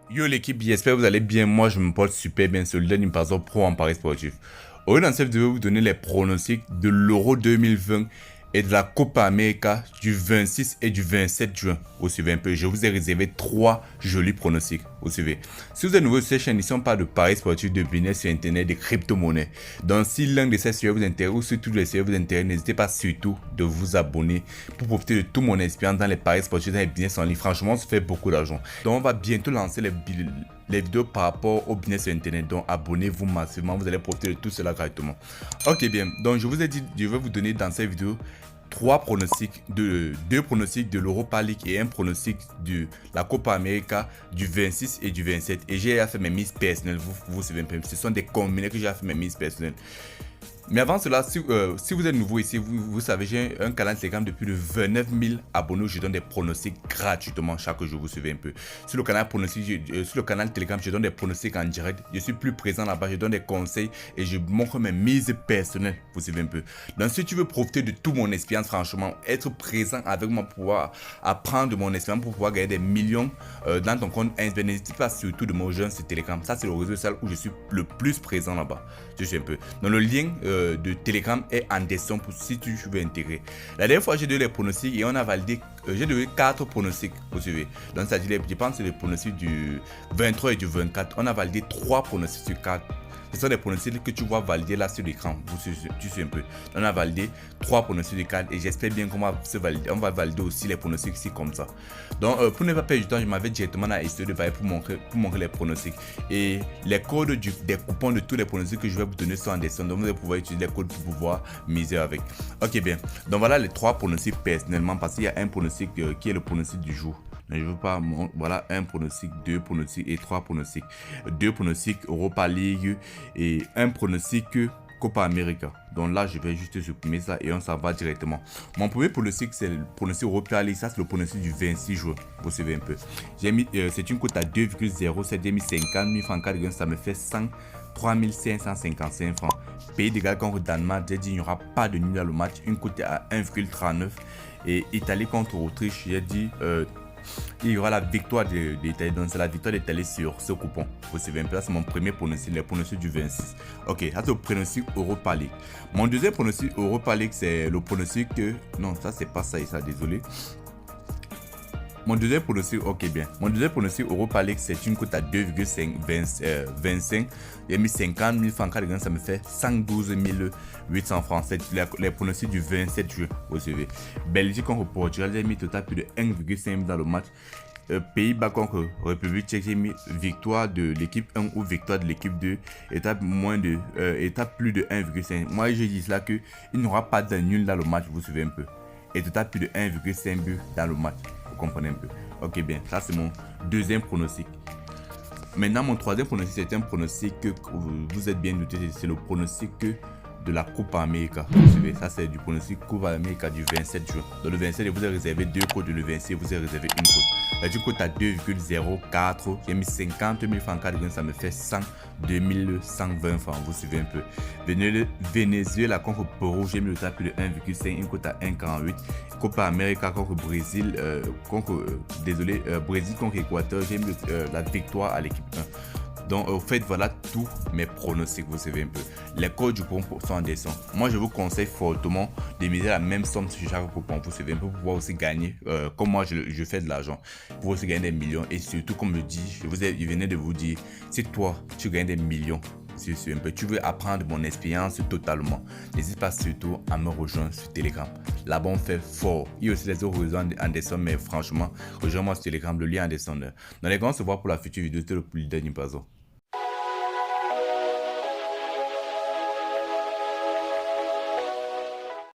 Yo l'équipe, j'espère que vous allez bien. Moi, je me porte super bien. C'est le dernier Nimpazo Pro en Paris sportif. Aujourd'hui, dans cette vidéo, je vais vous donner les pronostics de l'Euro 2020 et de la Copa América du 26 et du 27 juin. Vous suivez un peu. Je vous ai réservé 3 jolis pronostics. Vous suivez. Si vous êtes nouveau sur cette chaîne, ici on parle de paris sportif, de business sur internet, de crypto-monnaies. Donc si l'un de ces sujets vous intéresse ou si tous les sujets vous intéressent, n'hésitez pas surtout de vous abonner pour profiter de toute mon expérience dans les paris sportifs, dans les business en ligne. Franchement, on se fait beaucoup d'argent. Donc on va bientôt lancer les vidéos par rapport au business sur internet. Donc abonnez-vous massivement, vous allez profiter de tout cela gratuitement. Ok bien, donc je vous ai dit, je vais vous donner dans cette vidéo deux pronostics de l'Europa League et un pronostic de la Copa América du 26 et du 27. Et j'ai fait mes mises personnelles, vous savez un peu, ce sont des combinés que j'ai fait mes mises personnelles. Mais avant cela, si vous êtes nouveau ici, vous savez, j'ai un canal Telegram de plus de 29 000 abonnés où je donne des pronostics gratuitement chaque jour, vous suivez un peu. Sur le canal Telegram, je donne des pronostics en direct. Je suis plus présent là-bas, je donne des conseils et je montre mes mises personnelles, vous suivez un peu. Donc si tu veux profiter de toute mon expérience, franchement, être présent avec moi pour pouvoir apprendre de mon expérience, pour pouvoir gagner des millions dans ton compte, n'hésite pas surtout de me rejoindre sur Telegram. Ça, c'est le réseau social où je suis le plus présent là-bas. Je suis un peu. Dans le lien de Telegram est en description pour si tu veux intégrer. La dernière fois, j'ai donné les pronostics et on a validé, j'ai donné 4 pronostics, vous suivez. Donc, c'est-à-dire, je pense que c'est les pronostics du 23 et du 24. On a validé 3 pronostics sur 4. Ce sont des pronostics que tu vois valider là sur l'écran. Tu sais un peu. On a validé 3 pronostics de 4 et j'espère bien qu'on va se valider. On va valider aussi les pronostics ici comme ça. Donc, pour ne pas perdre du temps, je m'avais directement à essayer de valider pour montrer les pronostics. Et les codes des coupons de tous les pronostics que je vais vous donner sont en dessin. Donc, vous allez pouvoir utiliser les codes pour pouvoir miser avec. Ok, bien. Donc, voilà les 3 pronostics personnellement parce qu'il y a un pronostic qui est le pronostic du jour. Je veux pas, voilà, un pronostic, 2 pronostics et 3 pronostics. 2 pronostics Europa League et un pronostic Copa América. Donc là, je vais juste supprimer ça et on s'en va directement. Mon premier pronostic, c'est le pronostic Europa League. Ça, c'est le pronostic du 26 juin. Vous savez un peu. J'ai mis, c'est une cote à 2,07. J'ai mis 50 000 francs 4 gains. Ça me fait 103 555 francs. Pays de Galles contre Danemark. J'ai dit il n'y aura pas de nul dans le match. Une cote à 1,39. Et Italie contre Autriche. J'ai dit il y aura la victoire d'Italie. Donc c'est la victoire d'Italie sur ce coupon. Vous savez un peu, c'est mon premier pronostic, le pronostic du 26. Ok, ça c'est le pronostic Europa League. Mon deuxième pronostic Europa League, c'est le pronostic que... Non, ça c'est pas ça et ça, désolé. Mon deuxième pronostic, ok bien. Mon deuxième pronostic Europa League, c'est une cote à 2,25. J'ai mis 50 000 francs, ça me fait 112 800 francs. C'est les pronostics du 27 juin, vous savez. Belgique contre Portugal, j'ai mis total plus de 1,5 dans le match. Pays-Bas contre République tchèque, j'ai mis victoire de l'équipe 1 ou victoire de l'équipe 2, étape plus de 1,5. Moi, je dis là qu'il n'y aura pas de nul dans le match, vous savez un peu. Et total plus de 1,5 but dans le match. Vous comprenez un peu. Ok bien, ça c'est mon deuxième pronostic. Maintenant mon troisième pronostic, c'est un pronostic que vous êtes bien noté, c'est le pronostic de la Copa América. Vous savez, ça c'est du pronostic Copa América du 27 juin. Dans le 27, je vous ai réservé 2 codes, le 26, vous avez réservé une code. La du code à 2,04. J'ai mis 50 000 francs 4 gains, ça me fait 102 120 francs. Vous suivez un peu. Venezuela contre Pérou, j'ai mis le total plus de 1,5, une cote à 1,48. Copa América contre Brésil, Brésil contre Équateur, j'ai mis la victoire à l'équipe 1. Donc, au fait, voilà tous mes pronostics, vous savez un peu. Les codes du coupon sont en dessin. Moi, je vous conseille fortement de miser la même somme sur chaque coupon, vous savez un peu, pour pouvoir aussi gagner, comme moi, je fais de l'argent, pour aussi gagner des millions. Et surtout, comme je dis, je venais de vous dire, si toi, tu gagnes des millions, si un peu, tu veux apprendre mon expérience totalement, n'hésite pas surtout à me rejoindre sur Telegram. Là-bas, on fait fort. Il y a aussi les autres réseaux en dessin, mais franchement, rejoins-moi sur Telegram, le lien en dessin. Dans les grands, on se voit pour la future vidéo. C'était le plus dernier puzzle.